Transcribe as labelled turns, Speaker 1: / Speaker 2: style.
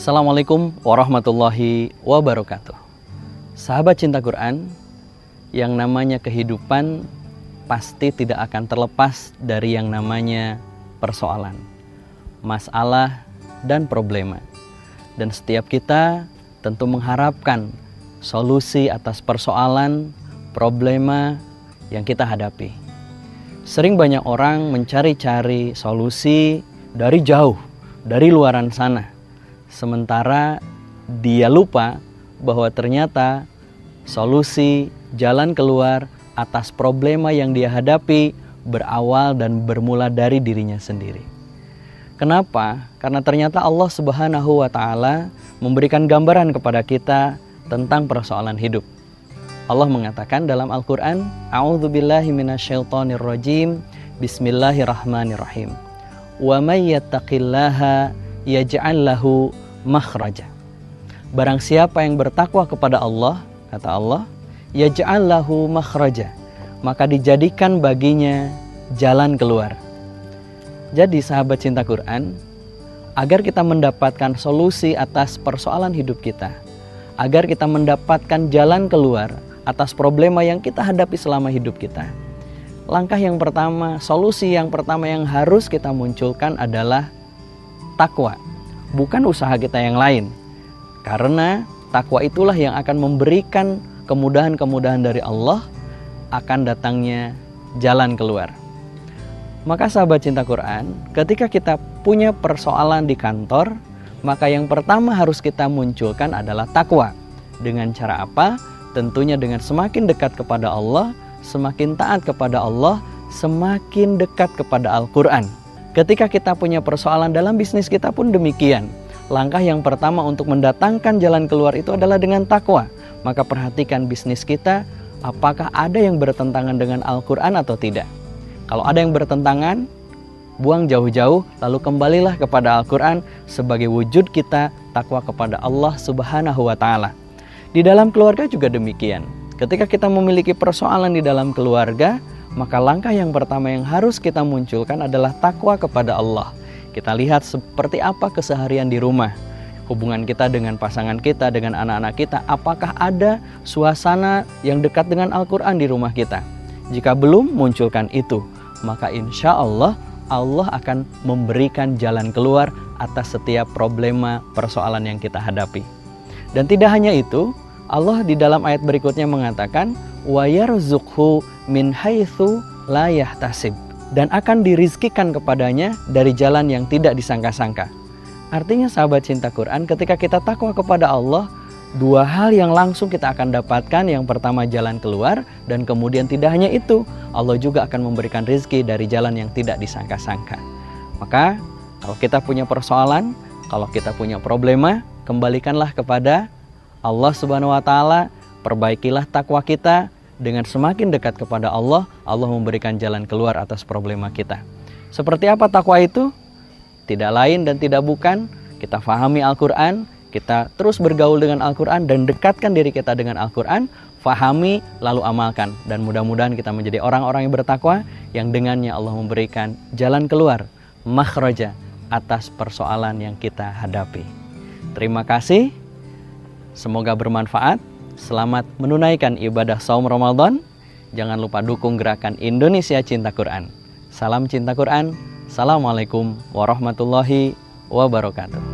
Speaker 1: Assalamualaikum warahmatullahi wabarakatuh. Sahabat cinta Quran, yang namanya kehidupan pasti tidak akan terlepas dari yang namanya persoalan, masalah, dan problema. Dan setiap kita tentu mengharapkan solusi atas persoalan, problema yang kita hadapi. Sering banyak orang mencari-cari solusi dari jauh, dari luaran sana. Sementara dia lupa bahwa ternyata solusi jalan keluar atas problema yang dia hadapi berawal dan bermula dari dirinya sendiri. Kenapa? Karena ternyata Allah Subhanahu wa Ta'ala memberikan gambaran kepada kita tentang persoalan hidup. Allah mengatakan dalam Al-Quran, A'udzubillahi minasyaitonirrajim, Bismillahirrahmanirrahim. Wa may yattaqillaha yaj'al lahu makhraja. Barang siapa yang bertakwa kepada Allah, kata Allah, yaj'al lahu makhraja, maka dijadikan baginya jalan keluar. Jadi sahabat cinta Quran, agar kita mendapatkan solusi atas persoalan hidup kita, agar kita mendapatkan jalan keluar atas problema yang kita hadapi selama hidup kita, langkah yang pertama, solusi yang pertama yang harus kita munculkan adalah takwa, bukan usaha kita yang lain. Karena takwa itulah yang akan memberikan kemudahan-kemudahan dari Allah, akan datangnya jalan keluar. Maka sahabat cinta Quran, ketika kita punya persoalan di kantor, maka yang pertama harus kita munculkan adalah takwa. Dengan cara apa? Tentunya dengan semakin dekat kepada Allah, semakin taat kepada Allah, semakin dekat kepada Al-Quran. Ketika kita punya persoalan dalam bisnis kita pun demikian. Langkah yang pertama untuk mendatangkan jalan keluar itu adalah dengan takwa. Maka perhatikan bisnis kita, apakah ada yang bertentangan dengan Al-Quran atau tidak. Kalau ada yang bertentangan, buang jauh-jauh, lalu kembalilah kepada Al-Quran sebagai wujud kita takwa kepada Allah Subhanahu wa Ta'ala. Di dalam keluarga juga demikian. Ketika kita memiliki persoalan di dalam keluarga, maka langkah yang pertama yang harus kita munculkan adalah takwa kepada Allah. Kita lihat seperti apa keseharian di rumah, hubungan kita dengan pasangan kita, dengan anak-anak kita. Apakah ada suasana yang dekat dengan Al-Quran di rumah kita? Jika belum, munculkan itu. Maka insya Allah, Allah akan memberikan jalan keluar atas setiap problema persoalan yang kita hadapi. Dan tidak hanya itu, Allah di dalam ayat berikutnya mengatakan, wa yarzuqhu min haitsu la yahtasib, dan akan dirizkikan kepadanya dari jalan yang tidak disangka-sangka. Artinya sahabat cinta Quran, ketika kita takwa kepada Allah, dua hal yang langsung kita akan dapatkan. Yang pertama jalan keluar, dan kemudian tidak hanya itu, Allah juga akan memberikan rezeki dari jalan yang tidak disangka-sangka. Maka kalau kita punya persoalan, kalau kita punya problema, kembalikanlah kepada Allah Subhanahu wa Ta'ala, perbaikilah takwa kita. Dengan semakin dekat kepada Allah, Allah memberikan jalan keluar atas problema kita. Seperti apa takwa itu? Tidak lain dan tidak bukan, kita fahami Al-Quran, kita terus bergaul dengan Al-Quran dan dekatkan diri kita dengan Al-Quran, fahami lalu amalkan. Dan mudah-mudahan kita menjadi orang-orang yang bertakwa, yang dengannya Allah memberikan jalan keluar, makhraja, atas persoalan yang kita hadapi. Terima kasih. Semoga bermanfaat. Selamat menunaikan ibadah saum Ramadan. Jangan lupa dukung gerakan Indonesia Cinta Quran. Salam cinta Quran. Assalamualaikum warahmatullahi wabarakatuh.